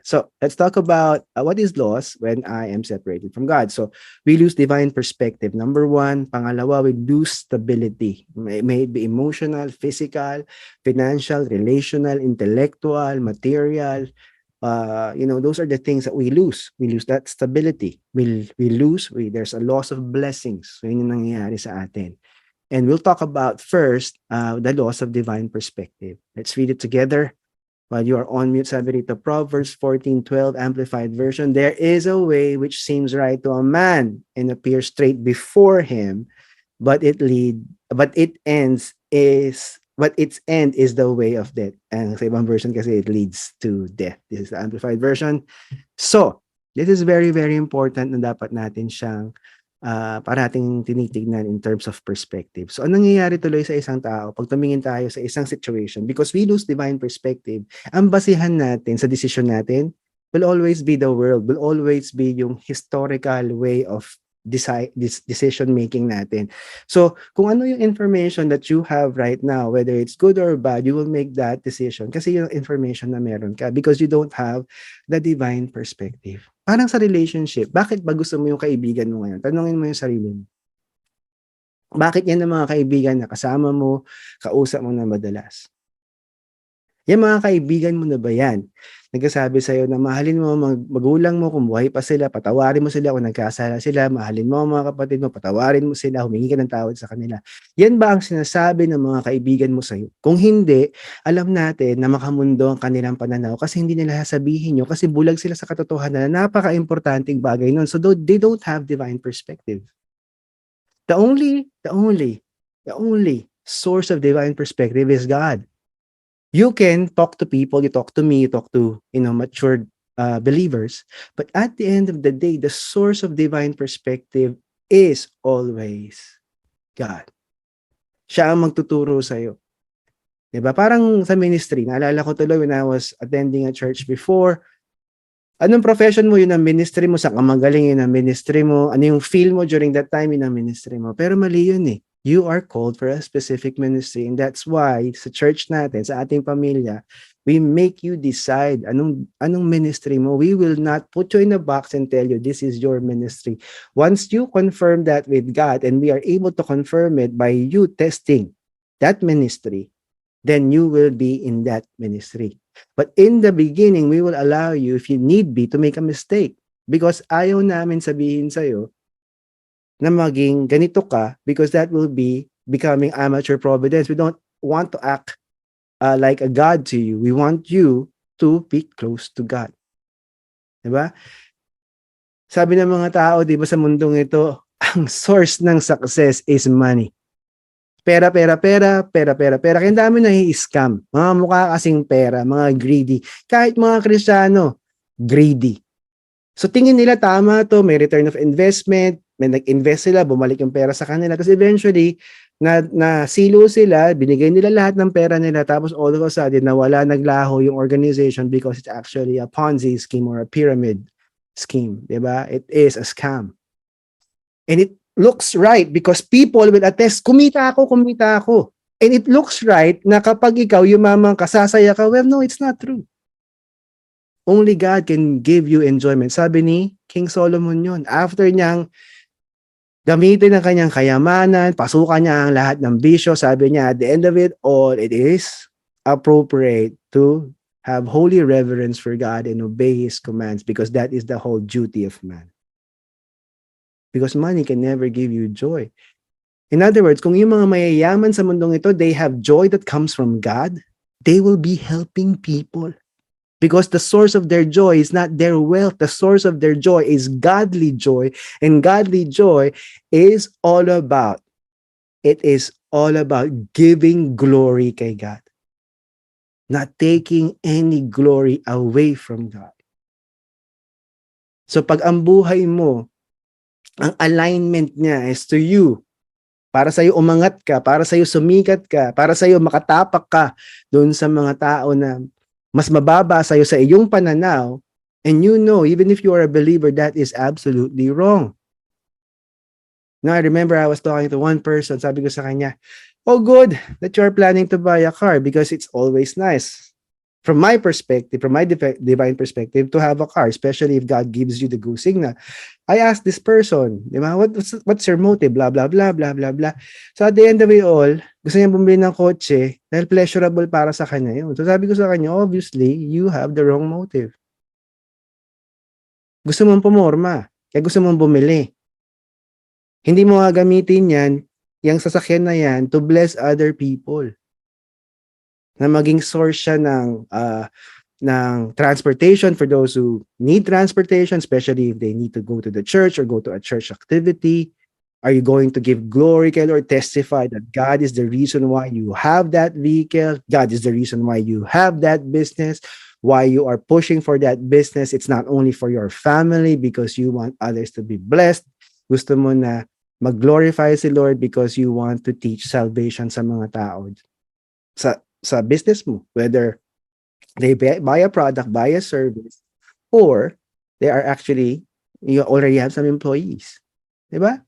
So let's talk about what is lost when I am separated from God. So we lose divine perspective. Number one, pangalawa, we lose stability. May it be emotional, physical, financial, relational, intellectual, material. Those are the things that we lose. We lose that stability. There's a loss of blessings. So yun yung nangyayari sa atin. And we'll talk about first the loss of divine perspective. Let's read it together. While you are on mute, sabi rito, Proverbs 14:12, Amplified Version, there is a way which seems right to a man and appears straight before him, but its end is the way of death. And sa ibang version kasi it leads to death. This is the Amplified Version. So, this is very, very important na dapat natin siyang parating tinitignan in terms of perspective. So, anong nangyayari tuloy sa isang tao pag tumingin tayo sa isang situation? Because we lose divine perspective, ang basihan natin sa decision natin will always be the world, will always be yung historical way of decision making natin. So, kung ano yung information that you have right now, whether it's good or bad, you will make that decision kasi yung information na meron ka because you don't have the divine perspective. Parang sa relationship, bakit ba gusto mo yung kaibigan mo ngayon? Tanungin mo yung sarili mo. Bakit yan ang mga kaibigan na kasama mo, kausap mo na madalas? Yung mga kaibigan mo na ba yan? Nagsasabi sa'yo na mahalin mo magulang mo kung buhay pa sila, patawarin mo sila kung nagkasala sila, mahalin mo ang mga kapatid mo, patawarin mo sila, humingi ka ng tawad sa kanila. Yan ba ang sinasabi ng mga kaibigan mo sa'yo? Kung hindi, alam natin na makamundo ang kanilang pananaw kasi hindi nila sasabihin nyo kasi bulag sila sa katotohanan na napaka-importanting bagay nun. So they don't have divine perspective. The only source of divine perspective is God. You can talk to people, you talk to me, you talk to, matured believers. But at the end of the day, the source of divine perspective is always God. Siya ang magtuturo sa'yo. Diba? Parang sa ministry, naalala ko tuloy when I was attending a church before, anong profession mo, yun ang ministry mo, saan ka magaling, yun ang ministry mo, ano yung feel mo during that time, yun ang ministry mo. Pero mali yun eh. You are called for a specific ministry and that's why sa church natin, sa ating pamilya, we make you decide anong ministry mo. We will not put you in a box and tell you this is your ministry. Once you confirm that with God and we are able to confirm it by you testing that ministry, then you will be in that ministry. But in the beginning, we will allow you, if you need be, to make a mistake because ayaw namin sabihin sa'yo na maging ganito ka because that will be becoming amateur providence. We don't want to act like a God to you. We want you to be close to God. Diba? Sabi ng mga tao, diba sa mundong ito, ang source ng success is money. Pera. Kaya ang dami na i-scam. Mga mukha kasing pera, mga greedy. Kahit mga Kristiyano, greedy. So tingin nila tama to, may return of investment, may nag-invest sila, bumalik yung pera sa kanila. Tapos eventually, na silo sila, binigay nila lahat ng pera nila, tapos all of a sudden, nawala, naglaho yung organization because it's actually a Ponzi scheme or a pyramid scheme. Diba? It is a scam. And it looks right because people will attest, kumita ako. And it looks right na kapag ikaw yumaman ka, sasaya ka. Well, no, it's not true. Only God can give you enjoyment. Sabi ni King Solomon yun. After niyang gamitin ang kanyang kayamanan, pasukan niya ang lahat ng bisyo, sabi niya, at the end of it all, it is appropriate to have holy reverence for God and obey His commands because that is the whole duty of man. Because money can never give you joy. In other words, kung yung mga mayayaman sa mundong ito, they have joy that comes from God, they will be helping people. Because the source of their joy is not their wealth. The source of their joy is godly joy. And godly joy is all about giving glory kay God. Not taking any glory away from God. So pag ang buhay mo, ang alignment niya is to you, para sa'yo umangat ka, para sa'yo sumikat ka, para sa'yo makatapak ka doon sa mga tao na mas mababa sa'yo sa iyong pananaw, and you know, even if you are a believer, that is absolutely wrong. Now, I remember I was talking to one person, sabi ko sa kanya, oh good that you are planning to buy a car because it's always nice from my perspective, from my divine perspective, to have a car, especially if God gives you the go signal. I ask this person, di ba, what's your motive? Blah, blah, blah, blah, blah, blah. So at the end of it all, gusto niya bumili ng kotse dahil pleasurable para sa kanya yun. So sabi ko sa kanya, obviously, you have the wrong motive. Gusto mong pumorma, kaya gusto mong bumili. Hindi mo gagamitin yan, yung sasakyan na yan, to bless other people. Na maging source siya ng transportation for those who need transportation, especially if they need to go to the church or go to a church activity. Are you going to give glory, kay Lord, testify that God is the reason why you have that vehicle, God is the reason why you have that business, why you are pushing for that business? It's not only for your family because you want others to be blessed. Gusto mo na mag-glorify si Lord because you want to teach salvation sa mga tao. Sa business mo, whether they buy a product, buy a service, or they are actually, you already have some employees. Diba?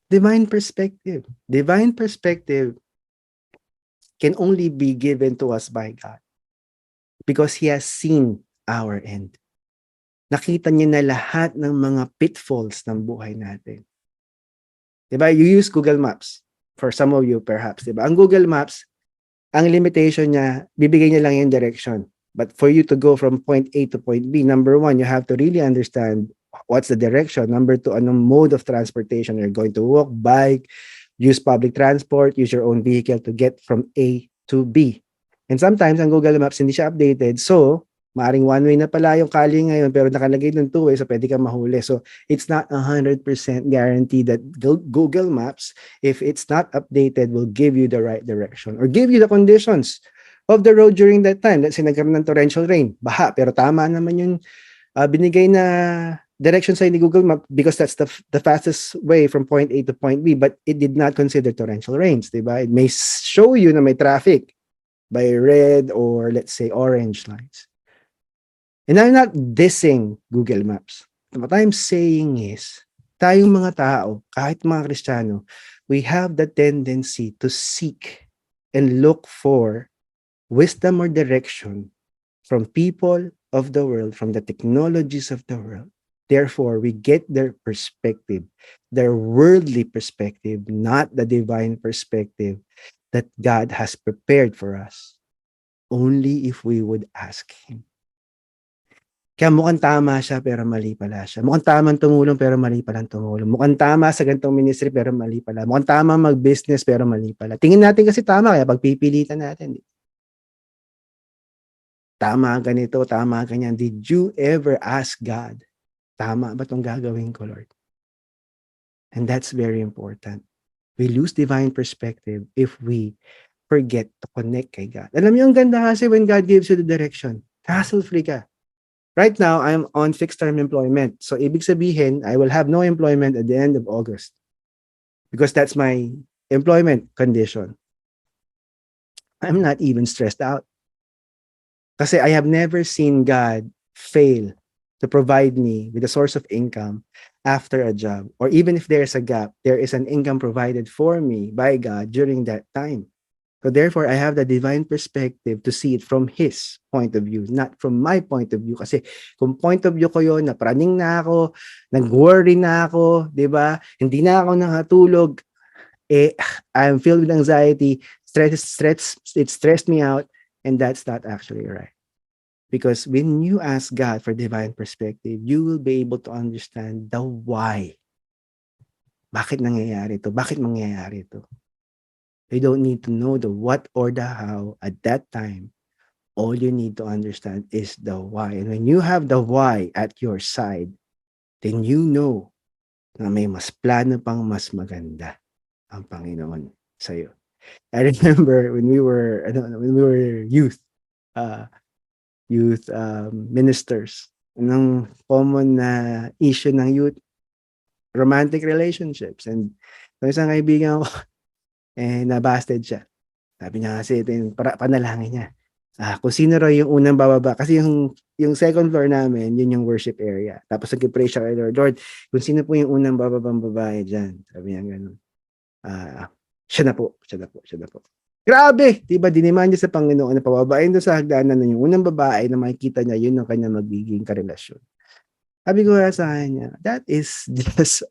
Divine perspective. Divine perspective can only be given to us by God because He has seen our end. Nakita niya na lahat ng mga pitfalls ng buhay natin. Diba? You use Google Maps. For some of you, perhaps. Diba? Ang Google Maps, ang limitation niya, bibigay niya lang yung direction. But for you to go from point A to point B, number one, you have to really understand what's the direction. Number two, anong mode of transportation. You're going to walk, bike, use public transport, use your own vehicle to get from A to B. And sometimes, ang Google Maps, hindi siya updated. So, maaring one way na pala yung kali ngayon, pero nakalagay ng two way, so pwede kang mahuli. So, it's not 100% guaranteed that Google Maps, if it's not updated, will give you the right direction or give you the conditions of the road during that time. Let's say nagkaroon ng torrential rain, baha, pero tama naman yung binigay na direction sa ni Google Map because that's the fastest way from point A to point B, but it did not consider torrential rains, diba? It may show you na may traffic by red or let's say orange lines. And I'm not dissing Google Maps. What I'm saying is, tayong mga tao, kahit mga Kristiyano, we have the tendency to seek and look for wisdom or direction from people of the world, from the technologies of the world. Therefore, we get their perspective, their worldly perspective, not the divine perspective that God has prepared for us, only if we would ask Him. Kaya mukhang tama siya pero mali pala siya. Mukhang tamang tumulong pero mali palang tumulong. Mukhang tama sa ganitong ministry pero mali pala. Mukhang tama mag-business pero mali pala. Tingin natin kasi tama kaya pagpipilitan natin. Tama ganito, tama ganyan. Did you ever ask God, tama ba itong gagawin ko, Lord? And that's very important. We lose divine perspective if we forget to connect kay God. Alam niyo, ang ganda kasi when God gives you the direction, hassle-free ka. Right now, I'm on fixed-term employment. So, ibig sabihin, I will have no employment at the end of August. Because that's my employment condition. I'm not even stressed out. Kasi I have never seen God fail to provide me with a source of income after a job. Or even if there's a gap, there is an income provided for me by God during that time. So therefore, I have the divine perspective to see it from His point of view, not from my point of view. Kasi kung point of view ko yun, napraning na ako, nag-worry na ako, di ba? Hindi na ako nakatulog, I'm filled with anxiety, it stressed me out, and that's not actually right. Because when you ask God for divine perspective, you will be able to understand the why. Bakit nangyayari ito? Bakit mangyayari ito? You don't need to know the what or the how at that time. All you need to understand is the why. And when you have the why at your side, then you know na may mas plano pang mas maganda ang Panginoon sa iyo. I remember when we were youth ministers, ng common na issue ng youth, romantic relationships. And isang kaibigan ko, nabasted siya. Sabi niya kasi, ito yung panalangin niya. Kung sino raw yung unang bababa. Kasi yung second floor namin, yun yung worship area. Tapos nag-pray siya kay Lord, Lord, kung sino po yung unang bababang babae dyan. Sabi niya ganun. Siya na po. Grabe! Di ba, diniman niya sa Panginoon na pababain doon sa hagdanan na yung unang babae na makikita niya, yun ang kanyang magiging karelasyon. Sabi ko nga sa kanya, that is just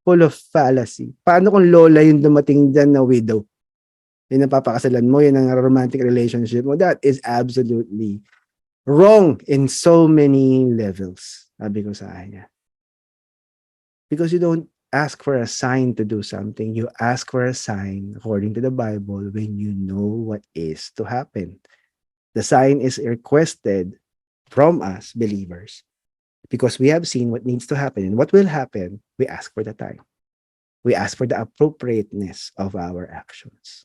full of fallacy. Paano kung lola yung dumating dyan na widow? Yun ang papakasalan mo, yun ang romantic relationship mo. That is absolutely wrong in so many levels. Sabi ko sa kanya. Because you don't ask for a sign to do something. You ask for a sign according to the Bible when you know what is to happen. The sign is requested from us believers because we have seen what needs to happen and what will happen. We ask for the time. We ask for the appropriateness of our actions.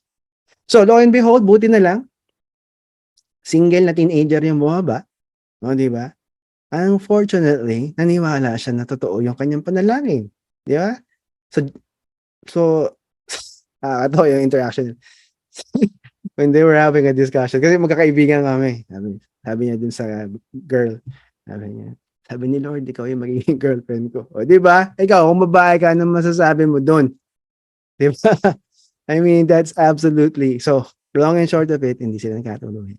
So, lo and behold, buti na lang, single na teenager yung bumaba. No, di ba? Unfortunately, naniwala siya na totoo yung kanyang panalangin. Di ba? So, ito yung interaction. When they were having a discussion, kasi magkakaibigan kami. Sabi niya dun sa girl, sabi ni Lord, ikaw yung magiging girlfriend ko. O, di ba? Ikaw, kung babae ka, anong masasabi mo dun? Di ba? I mean, that's absolutely, so, long and short of it, hindi sila nagkatuluyan.